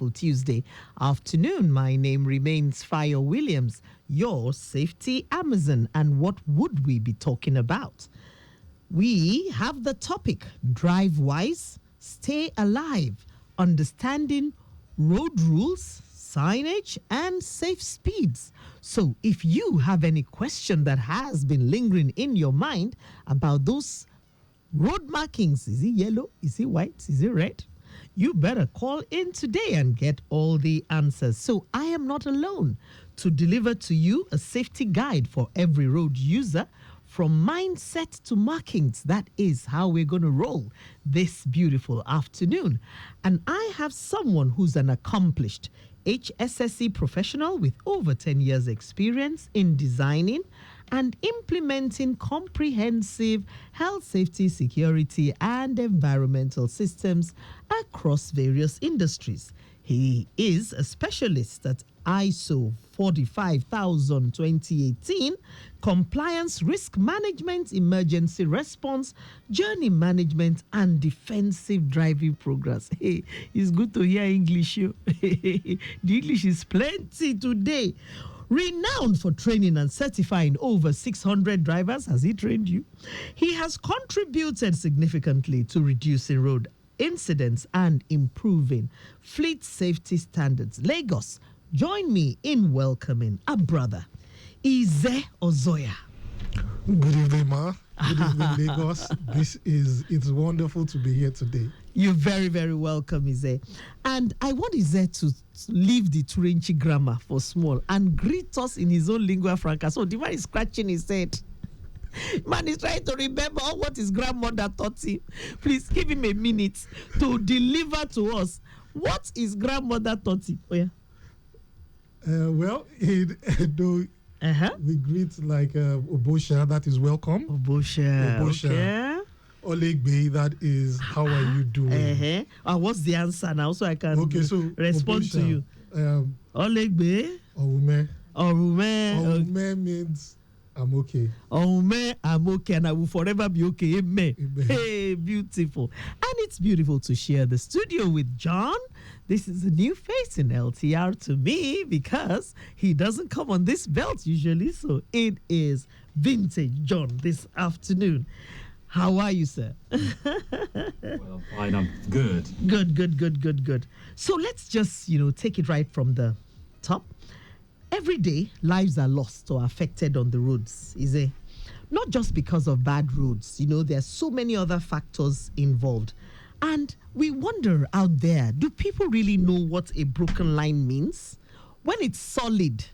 Tuesday afternoon. My name remains Fayo Williams, your safety Amazon. And what would we be talking about? We have the topic, drive wise, stay alive, understanding road rules, signage, and safe speeds. So if you have any question that has been lingering in your mind about those road markings, is it yellow, is it white, is it red? You better call in today and get all the answers. So I am not alone to deliver to you a safety guide for every road user, from mindset to markings. That is how we're going to roll this beautiful afternoon. And I have someone who's an accomplished HSSE professional with over 10 years experience in designing and implementing comprehensive health, safety, security, and environmental systems across various industries. He is a specialist at ISO 45000:2018, compliance, risk management, emergency response, journey management, and defensive driving programs. Hey, it's good to hear English. The English is plenty today. Renowned for training and certifying over 600 drivers, has he trained you? He has contributed significantly to reducing road incidents and improving fleet safety standards. Lagos, join me in welcoming a brother, Ize Ozoya. Good evening, Ma. Good evening, Lagos. It's wonderful to be here today. You're very, very welcome, Ize. And I want Ize to leave the Turenchi grammar for small and greet us in his own lingua franca. So the man is scratching his head. Man is trying to remember what his grandmother taught him. Please give him a minute to deliver to us what his grandmother taught him. Oh, yeah. Well, in Edo, we greet like Obosha, that is welcome. Obosha. Okay. Olegbe, that is how are you doing? What's the answer now so I can respond Obosha, to you? Olegbe. Oume. Oume means I'm okay. Oume, I'm okay, and I will forever be okay. Amen. Hey, beautiful. And it's beautiful to share the studio with John. This is a new face in LTR to me because he doesn't come on this belt usually. So it is vintage John this afternoon. How are you, sir? Well, fine, I'm good. Good. So let's just, take it right from the top. Every day, lives are lost or affected on the roads, is it? Not just because of bad roads. There are so many other factors involved. And we wonder out there, do people really know what a broken line means? When it's solid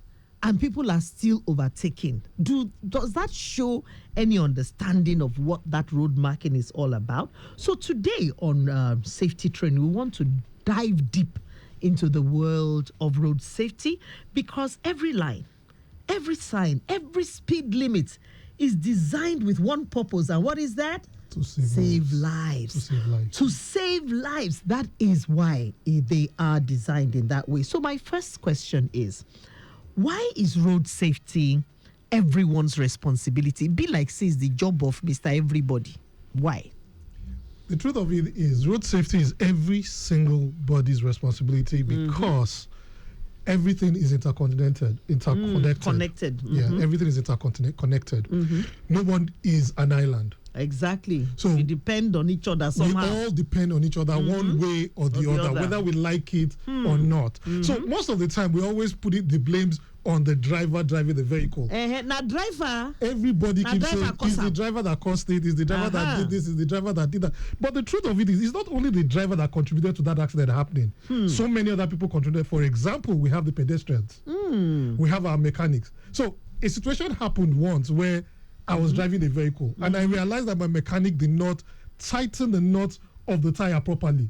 and people are still overtaking, does that show any understanding of what that road marking is all about? So today on Safety Training, we want to dive deep into the world of road safety, because every line, every sign, every speed limit is designed with one purpose. And what is that? To save lives. To save lives. That is why they are designed in that way. So my first question is, why is road safety everyone's responsibility? Be like says the job of Mr. Everybody. Why? The truth of it is, road safety is every single body's responsibility because everything is interconnected. Connected. Yeah, everything is connected. No one is an island. Exactly. So we depend on each other somehow. We all depend on each other one way or the other, whether we like it or not. So most of the time, we always put the blames on the driver driving the vehicle. Now driver. Everybody keeps saying, it's the driver that caused it, it's the driver that did this, it's the driver that did that. But the truth of it is, it's not only the driver that contributed to that accident happening. So many other people contributed. For example, we have the pedestrians. We have our mechanics. So a situation happened once where I was driving a vehicle and I realized that my mechanic did not tighten the knot of the tire properly.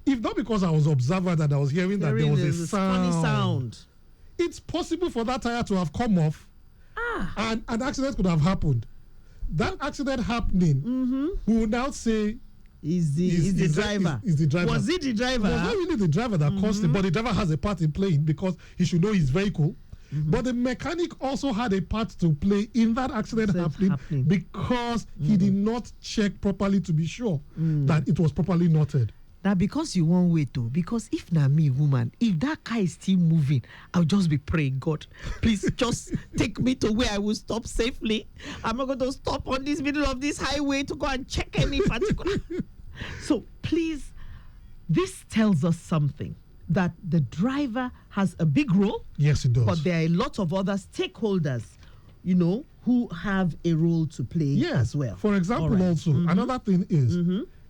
If not because I was observant and I was hearing that there was a funny sound. It's possible for that tire to have come off and an accident could have happened. That accident happening, we would now say is the driver. Is the driver. Was it the driver? It was not really the driver that caused it, but the driver has a part in playing because he should know his vehicle. But the mechanic also had a part to play in that accident happening because he did not check properly to be sure that it was properly knotted. Now, because you won't wait though, because if na me, woman, if that car is still moving, I'll just be praying, God, please just take me to where I will stop safely. I'm not going to stop on this middle of this highway to go and check any particular. So please, this tells us something, that the driver has a big role. Yes, it does. But there are a lot of other stakeholders, who have a role to play as well. For example, also, another thing is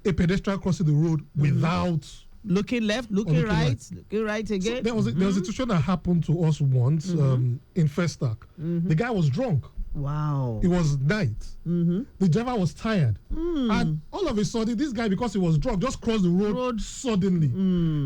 a pedestrian crossing the road without looking left, looking right again. So there was a situation that happened to us once in Festac. The guy was drunk. Wow. It was night. The driver was tired. And all of a sudden, this guy, because he was drunk, just crossed the road suddenly.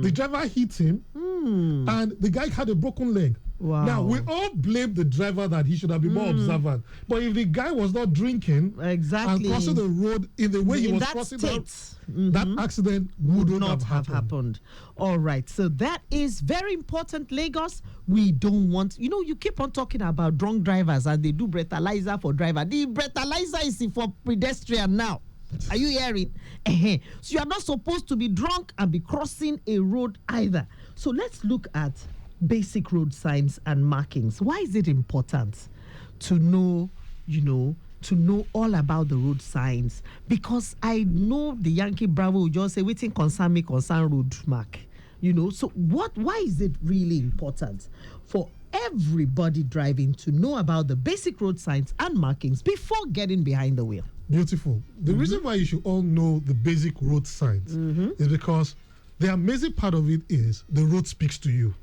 The driver hit him, and the guy had a broken leg. Wow. Now, we all blame the driver that he should have been more observant. But if the guy was not drinking and crossing the road in the way he was crossing that accident would not have happened. All right. So that is very important, Lagos. We don't want, you keep on talking about drunk drivers and they do breathalyzer for driver. The breathalyzer is for pedestrian now. Are you hearing? So you are not supposed to be drunk and be crossing a road either. So let's look at basic road signs and markings. Why is it important to know, to know all about the road signs? Because I know the Yankee Bravo will just say, waiting concern me, concern road mark. So why is it really important for everybody driving to know about the basic road signs and markings before getting behind the wheel? Beautiful. The reason why you should all know the basic road signs is because the amazing part of it is the road speaks to you.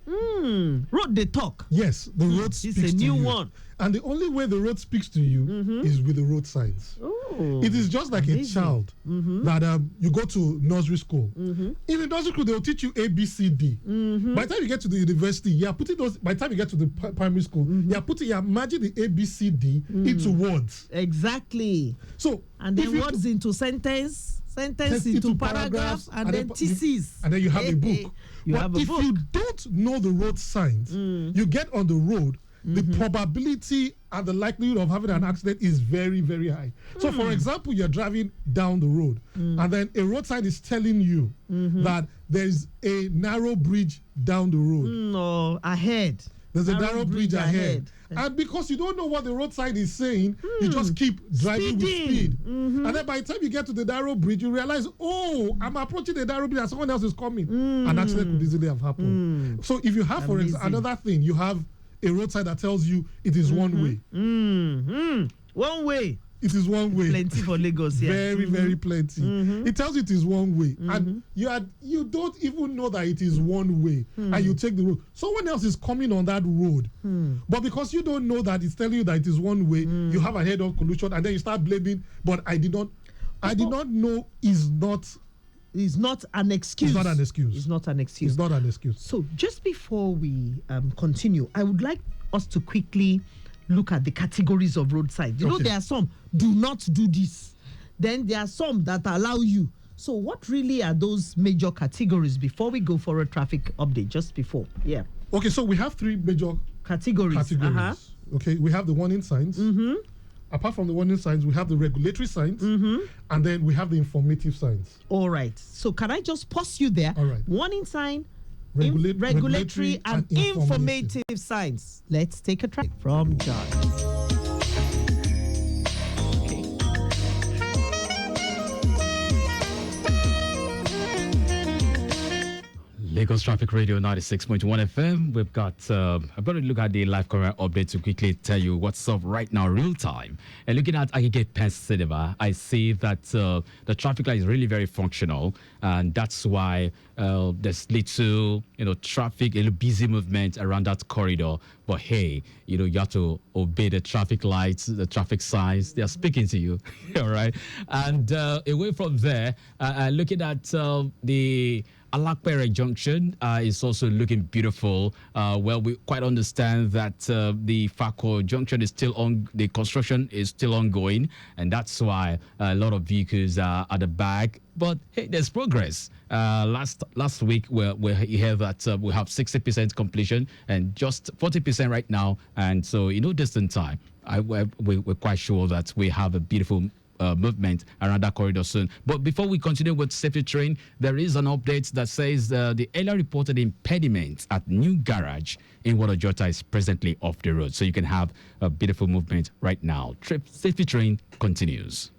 Road they talk. Yes, the road speaks to you. It's a new one. And the only way the road speaks to you is with the road signs. Oh, it is just like a child that you go to nursery school. In the nursery school, they'll teach you A, B, C, D. By the time you get to the university, you are putting those. By the time you get to the primary school, you are merging the A, B, C, D into words. Exactly. So and then words into sentence into paragraphs, and then thesis. And then you have a book. If you don't know the road signs, you get on the road, the probability and the likelihood of having an accident is very, very high. So, for example, you're driving down the road, and then a road sign is telling you that there's a narrow bridge down the road. No, ahead. There's a narrow bridge ahead. And because you don't know what the road sign is saying, you just keep driving with speed. And then by the time you get to the narrow bridge, you realize, oh, I'm approaching the narrow bridge and someone else is coming. An accident could easily have happened. So if you have, for example, another thing, you have a road sign that tells you it is one way. One way. It is one way. Plenty for Lagos, yeah. Very, very plenty. It tells you it is one way. And you don't even know that it is one way. And you take the road. Someone else is coming on that road. But because you don't know that it's telling you that it is one way, you have a head-on collision and then you start blaming, but I did not know is not... It's not an excuse. It's not an excuse. It's not an excuse. It's not an excuse. So just before we continue, I would like us to quickly look at the categories of road signs. You know, there are some, do not do this. Then there are some that allow you. So what really are those major categories before we go for a traffic update, just before? Yeah. Okay, so we have three major categories. Okay, we have the warning signs. Apart from the warning signs, we have the regulatory signs, and then we have the informative signs. All right. So can I just pause you there? All right. Warning sign, regulatory and informative signs. Let's take a track from John. Lagos Traffic Radio 96.1 FM. We've got, I'm going to look at the live camera update to quickly tell you what's up right now, real time. And looking at Agege Pen Cinema, I see that the traffic light is really very functional. And that's why there's little, traffic, a little busy movement around that corridor. But hey, you have to obey the traffic lights, the traffic signs. They are speaking to you, all right? And away from there, looking at the Alakpere Junction is also looking beautiful. Well, we quite understand that the Fako Junction is still on, the construction is still ongoing, and that's why a lot of vehicles are at the back. But hey, there's progress. Last week, we heard that we have 60% completion and just 40% right now. And so, distant time, we're quite sure that we have a beautiful movement around that corridor soon. But before we continue with safety train, there is an update that says the earlier reported impediment at New Garage in Wadajota is presently off the road. So you can have a beautiful movement right now. Safety train continues.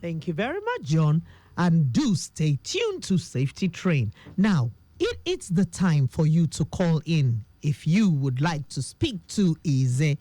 Thank you very much, John. And do stay tuned to Safety Train. Now, it's the time for you to call in. If you would like to speak to Eze,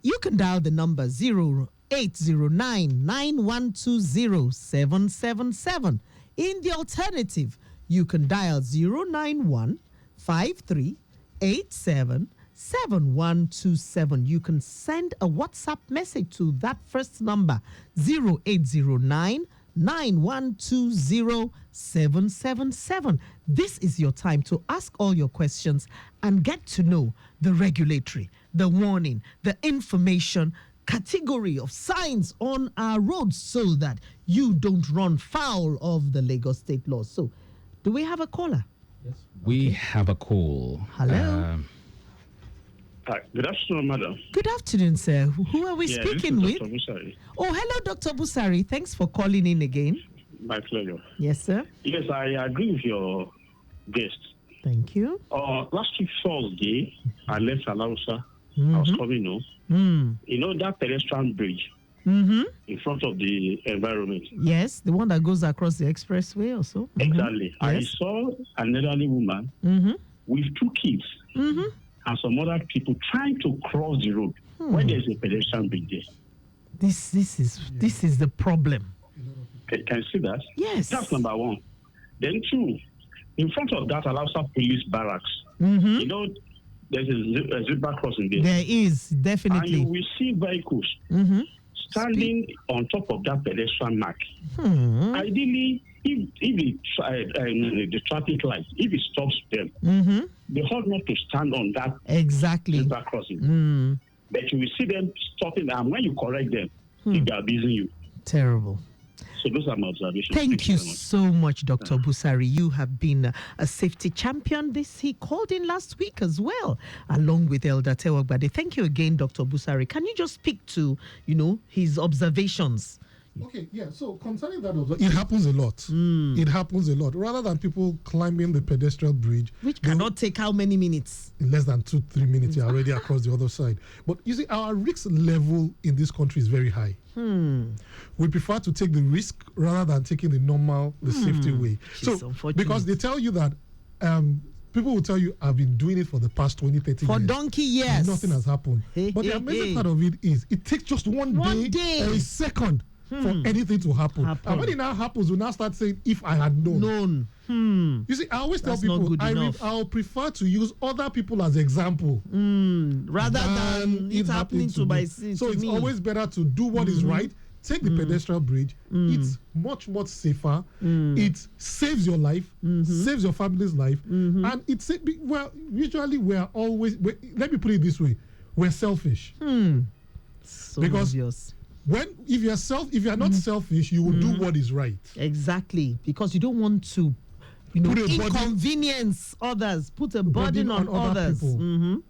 you can dial the number 0809-9120-777. In the alternative, you can dial 091-5387-7127. You can send a WhatsApp message to that first number, 0809-9120-777. This is your time to ask all your questions and get to know the regulatory, the warning, the information category of signs on our roads so that you don't run foul of the Lagos state laws. So, do we have a caller? Yes. We have a call. Hello. Hi. Good afternoon, madam. Good afternoon, sir. Who are we speaking with? Dr. Busari. Oh, hello, Dr. Busari. Thanks for calling in again. My pleasure. Yes, sir. Yes, I agree with your guest. Thank you. Last week Thursday, I left Alausa. I was coming home. You know that pedestrian bridge in front of the environment? Yes, the one that goes across the expressway or so. Exactly. Yes. I saw an elderly woman with two kids and some other people trying to cross the road when there's a pedestrian bridge there. This is the problem. Can you see that? Yes. That's number one. Then two, in front of that Alausa police barracks, you know, there's a zebra crossing there. There is, And definitely. you will see vehicles standing on top of that pedestrian mark. Ideally, if the traffic light, if it stops them, they ought not to stand on that zebra crossing. But you will see them stopping, and when you correct them, they are abusing you. Terrible. So those are my observations. Thank you so much, Dr. Busari. You have been a safety champion. He called in last week as well, along with Elder Tewagbade. Thank you again, Dr. Busari. Can you just speak to, his observations? Okay, yeah. So concerning that, it happens a lot. It happens a lot. Rather than people climbing the pedestrian bridge, which cannot take how many minutes? In less than 2-3 minutes, you're already across the other side. But you see, our risk level in this country is very high. We prefer to take the risk rather than taking the safety way. So, because they tell you that people will tell you, I've been doing it for the past 20, 30 years. For donkey years. Nothing has happened. But the amazing part of it is, it takes just one day or a second for anything to happen. And when it now happens, we now start saying, if I had known. You see, I always tell people, I'll prefer to use other people as example rather than it happening to me. So it's always better to do what is right. Take the pedestrian bridge. It's much, much safer. It saves your life, saves your family's life. And usually let me put it this way, we're selfish. So because obvious. If you're not selfish, you will do what is right. Exactly, because you don't want to inconvenience others, put a burden on others. People.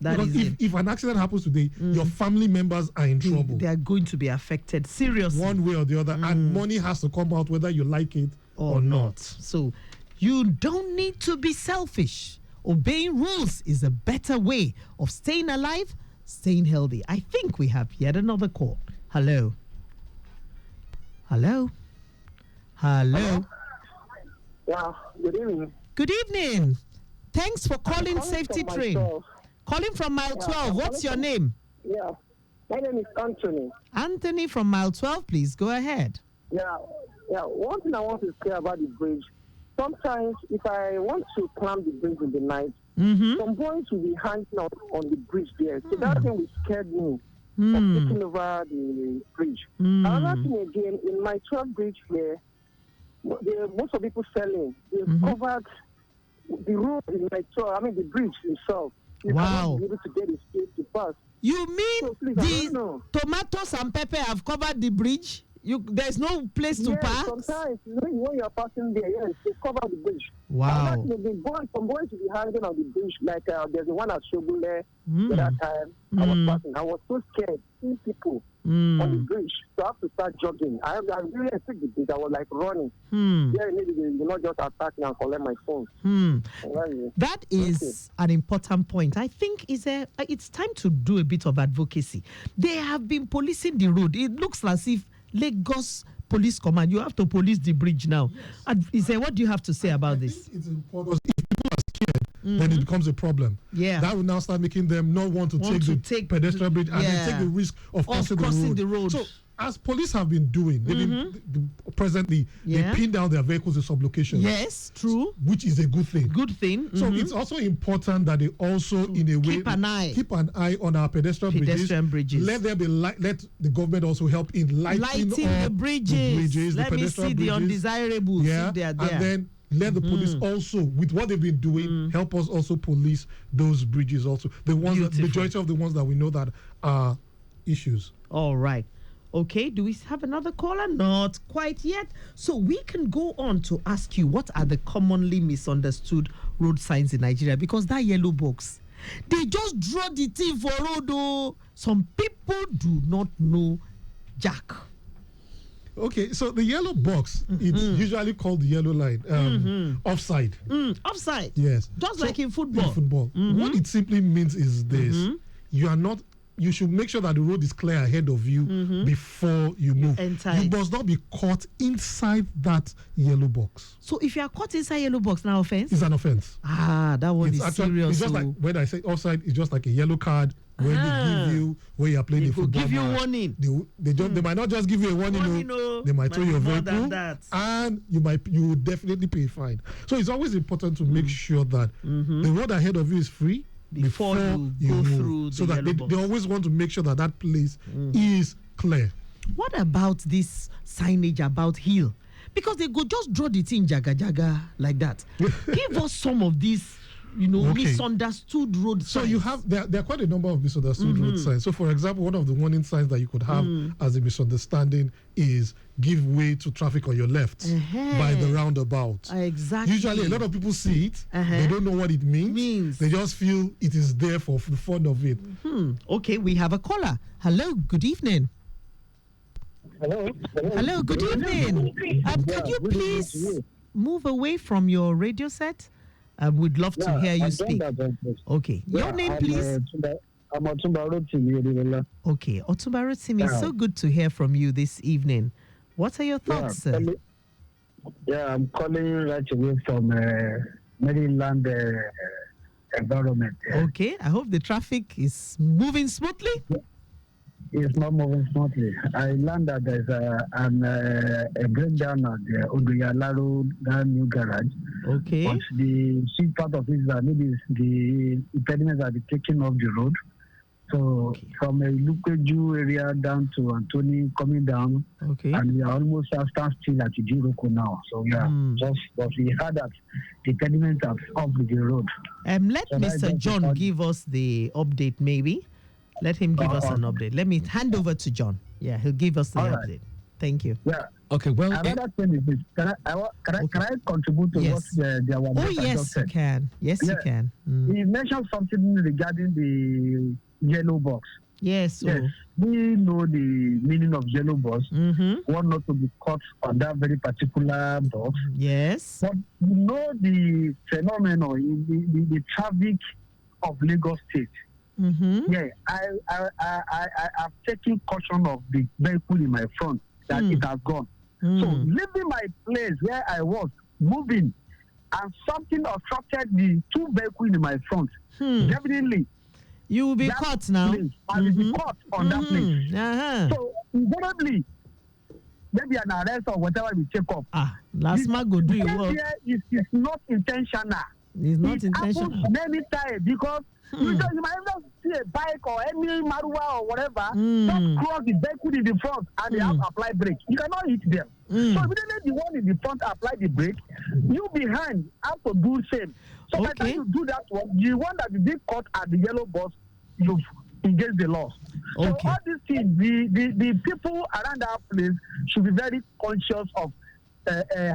Because if an accident happens today, your family members are in trouble. They are going to be affected seriously. One way or the other, and money has to come out whether you like it or not. So you don't need to be selfish. Obeying rules is a better way of staying alive, staying healthy. I think we have yet another call. Hello. Hello. Yeah, good evening. Good evening. Thanks for calling Safety Train. Calling from Mile 12. What's your name? Yeah, my name is Anthony. Anthony from Mile 12, please go ahead. Yeah. One thing I want to say about the bridge. Sometimes if I want to climb the bridge in the night, some boys will be hanging out on the bridge there. So that thing will scare me. Of taking over the bridge. Another thing again, in my 12 bridge here, most of people selling, they've covered the road in my 12, the bridge itself. Wow. Be able to get the space to pass. You mean the tomatoes and pepper have covered the bridge? There's no place to park. Sometimes when you're passing there, yes, they cover the bridge. Wow. Some boys will be hanging on the bridge, like there's the one at Shogule. That time I was passing, I was so scared seeing people on the bridge, so I have to start jogging. I really took the bridge. I was like running. Yeah, maybe they will not just attack me and collect my phone. That is an important point. I think it's time to do a bit of advocacy. They have been policing the road. It looks as if Lagos Police Command, you have to police the bridge now. Yes. What do you have to say about this? It's important. If people are scared, then it becomes a problem. Yeah. That will now start making them not want to take the pedestrian bridge and then take the risk of crossing the road. So, as police have been doing, they've been presently, they pin down their vehicles in some locations. Yes, true. Which is a good thing. Good thing. So it's also important that they also, in a way, keep an eye on our pedestrian bridges. Let there be let the government also help in lighting the bridges. Let me see the undesirables. Yeah, they are there. And then let the police also, with what they've been doing, help us also police those bridges also. The ones, the majority of the ones that we know that are issues. All right. Okay, do we have another caller? Not quite yet. So we can go on to ask you, what are the commonly misunderstood road signs in Nigeria? Because that yellow box, they just draw the thing for road. Oh. Some people do not know Jack. Okay, so the yellow box, it's usually called the yellow line, offside. Offside? Yes. Just like in football. What it simply means is this. You should make sure that the road is clear ahead of you before you move. You must not be caught inside that yellow box. So if you are caught inside yellow box, now offense? It's an offense. That one is serious. It's just like when I say offside, it's just like a yellow card when they give you, when you're playing a football match. Give you warning. They might not just give you a warning. They might tow your vehicle, and you will definitely pay a fine. So it's always important to make sure that the road ahead of you is free before you go through so that they always want to make sure that that place is clear. What about this signage about hill? Because they go just draw the thing jaga like that. Give us some of these, misunderstood road signs. So you have there are quite a number of misunderstood road signs. So for example, one of the warning signs that you could have as a misunderstanding is give way to traffic on your left by the roundabout. Exactly. Usually a lot of people see it, they don't know what it means. They just feel it is there for the fun of it. Okay, we have a caller. Hello, good evening. Hello, good evening. Could you please move away from your radio set? We'd love to hear you speak. Okay, your name, please. I'm Otumba Rotimi. Okay, Otumba Rotimi, so good to hear from you this evening. What are your thoughts, sir? I'm calling right away from Maryland environment. Okay, I hope the traffic is moving smoothly. It's not moving smoothly. I learned that there's a breakdown at the Oduyala that new garage. Okay. But the chief part of it is that maybe the impediments are taking off the road. So from a Lukeju area down to Antony coming down, and we are almost at standstill at Ijiroko now. So but we heard that the impediments are off the road. Let Mr. John give us the update, maybe. Let him give us an update. Let me hand over to John. Yeah, he'll give us the update. Thank you. Yeah. Okay, well... Another thing is this. Can I contribute to what the one yes, you can. Yes, you can. He mentioned something regarding the yellow box. Yes. Yes. We know the meaning of yellow box. One not to be caught on that very particular box. Yes. But you know the phenomenon, the traffic of Lagos State. Yeah, I've taken caution of the vehicle in my front that it has gone. So leaving my place where I was moving, and something obstructed the two vehicles in my front. Definitely, you will be caught now. I will be caught on that place. So invariably, maybe an arrest or whatever we take off. Last man go do your work. It's not intentional. It's not intentional. Happens many times because you might not see a bike or any Marua or whatever just cross the vehicle in the front and they have apply brake. You cannot hit them. So immediately the one in the front apply the brake, you behind have to do same. So by the time you do that one, the one that you did caught at the yellow bus, you've against the laws. Okay. So all these things, the people around our place should be very conscious of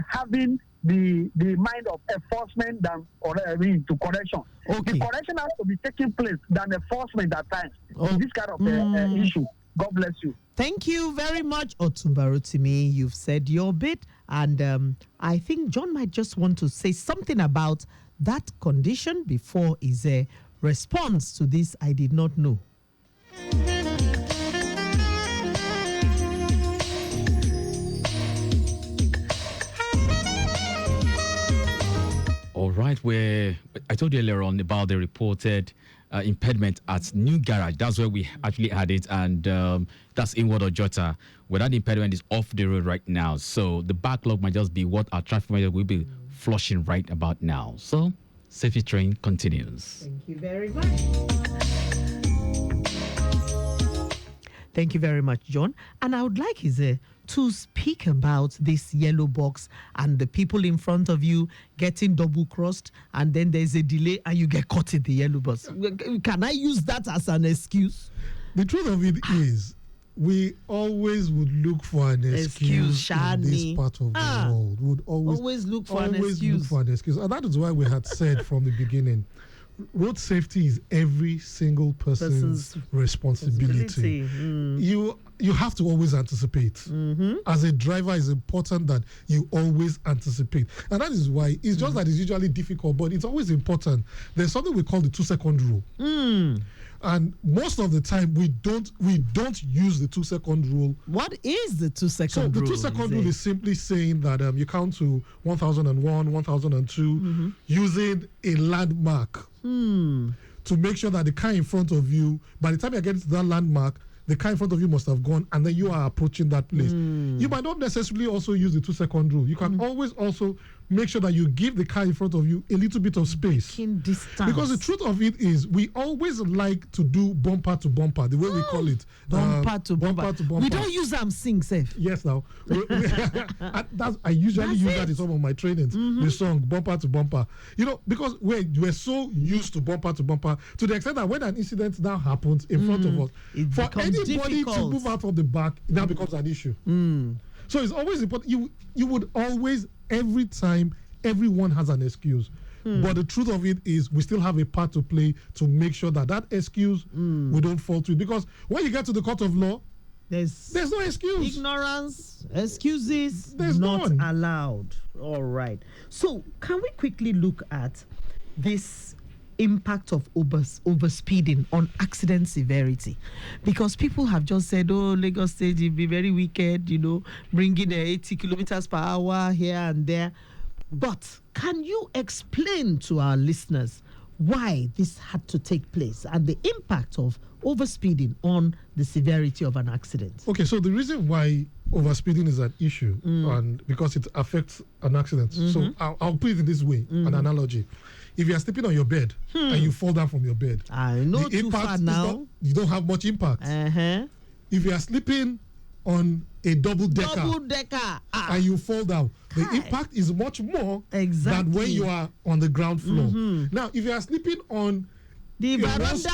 having the mind of enforcement than to correction. Okay. The correction has to be taking place than enforcement at times. In this kind of issue. God bless you. Thank you very much, Otumba Rotimi. You've said your bit, and I think John might just want to say something about that condition before his response to this. I did not know. All right, I told you earlier on about the reported impediment at New Garage. That's where we actually had it, and that's in Ward Ojota, where that impediment is off the road right now. So the backlog might just be what our traffic manager will be flushing right about now. So safety train continues. Thank you very much. Thank you very much, John. And I would like to speak about this yellow box and the people in front of you getting double crossed, and then there's a delay and you get caught in the yellow box. Can I use that as an excuse? The truth of it is, we always would look for an excuse in this part of the world. Would always look for an excuse. And that is why we had said from the beginning, road safety is every single person's responsibility. You have to always anticipate. As a driver, it's important that you always anticipate. And that is why it's just that it's usually difficult, but it's always important. There's something we call the 2-second rule. And most of the time, we don't use the 2-second rule. What is the 2-second rule? So the 2-second rule is simply saying that you count to 1001, 1002, using a landmark to make sure that the car in front of you, by the time you get to that landmark, the car in front of you must have gone, and then you are approaching that place. You might not necessarily also use the 2-second rule. You can always also make sure that you give the car in front of you a little bit of space. Because the truth of it is, we always like to do bumper to bumper, the way we call it. Bumper to bumper. We don't use them sing safe. Yes, now. I usually use that in some of my trainings, the song bumper to bumper. Because we're so used to bumper to the extent that when an incident now happens in front of us, for anybody to move out of the back, it now becomes an issue. So it's always important. You would always, every time, everyone has an excuse. But the truth of it is, we still have a part to play to make sure that excuse we don't fall to it. Because when you get to the court of law, there's no excuse. Ignorance, excuses, there's not none. allowed. All right. So can we quickly look at this impact of overspeeding on accident severity? Because people have just said, Lagos State will be very wicked, bringing 80 kilometers per hour here and there. But can you explain to our listeners why this had to take place and the impact of overspeeding on the severity of an accident? Okay, so the reason why overspeeding is an issue, and because it affects an accident. So I'll put it in this way, an analogy. If you are sleeping on your bed and you fall down from your bed, I know the too impact far now. You don't have much impact. If you are sleeping on a double decker and you fall down, the impact is much more than when you are on the ground floor. Now, if you are sleeping on the veranda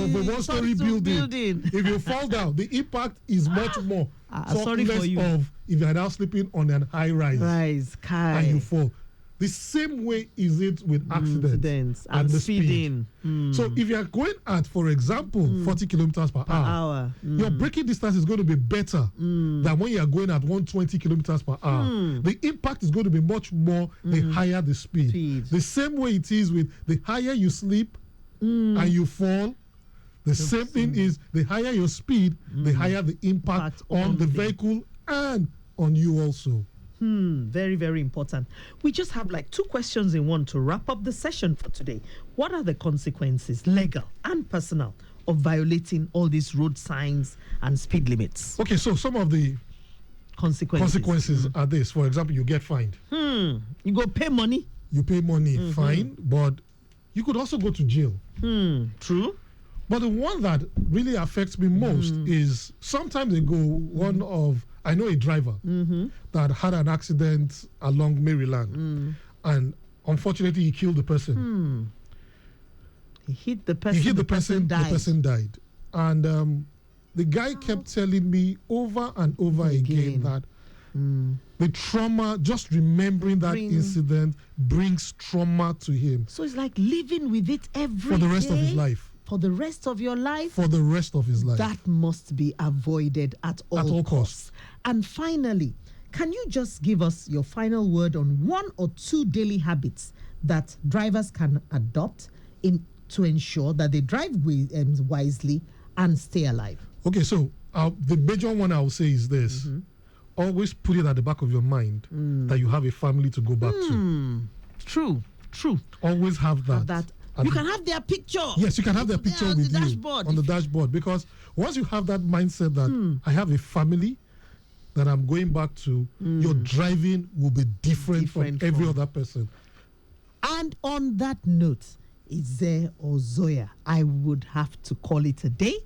of a one-story building, if you fall down, the impact is much more. Sorry for you. Of if you are now sleeping on an high rise and you fall. The same way is it with accidents and the speeding. So if you are going at, for example, 40 kilometers per hour, your braking distance is going to be better than when you are going at 120 kilometers per hour. The impact is going to be much more the higher the speed. The same way it is with the higher you sleep and you fall, the same thing is the higher your speed, the higher the impact on the vehicle and on you also. Very, very important. We just have like 2 questions in one to wrap up the session for today. What are the consequences, legal and personal, of violating all these road signs and speed limits? Okay, so some of the consequences are this. For example, you get fined. You go pay money. You pay money, fine, but you could also go to jail. True. But the one that really affects me most is sometimes ago, I know a driver that had an accident along Maryland, and unfortunately he killed the person. He hit the person. The person died. And the guy kept telling me over and over again that the trauma, just remembering that incident, brings trauma to him. So it's like living with it for the rest of his life. For the rest of your life? For the rest of his life. That must be avoided at all costs. And finally, can you just give us your final word on 1 or 2 daily habits that drivers can adopt to ensure that they drive wisely and stay alive? Okay, so the major one I will say is this. Always put it at the back of your mind that you have a family to go back to. True. Always have that. You can have their picture. Yes, you can have their picture with you dashboard. On the dashboard. Because once you have that mindset that I have a family that I'm going back to, your driving will be different from every other person. And on that note, Ize or Zoya, I would have to call it a day.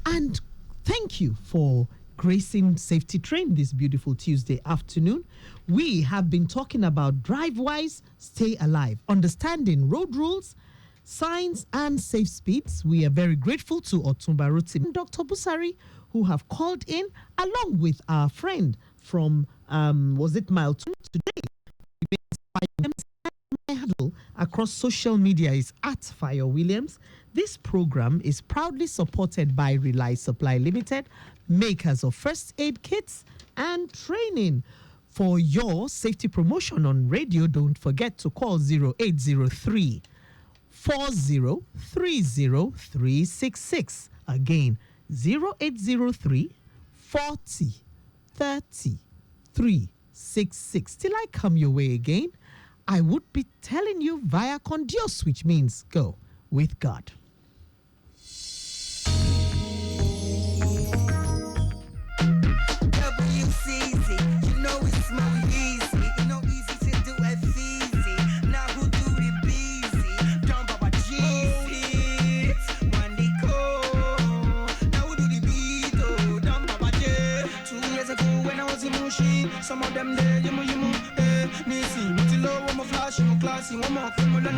And thank you for gracing Safety Train this beautiful Tuesday afternoon. We have been talking about drive wise, stay alive, understanding road rules, signs, and safe speeds. We are very grateful to Otumba Rutim and Dr. Busari, who have called in, along with our friend from, Milton today. My handle across social media is @Fayo Williams. This program is proudly supported by Rely Supply Limited, makers of first aid kits and training. For your safety promotion on radio, don't forget to call 0803 4030366. Again, 0803 40 30 366. Till I come your way again, I would be telling you via con Dios, which means go with God. Some of them there, you know, nisi, me low, I'm a flash, I'm a classy, I'm a criminal,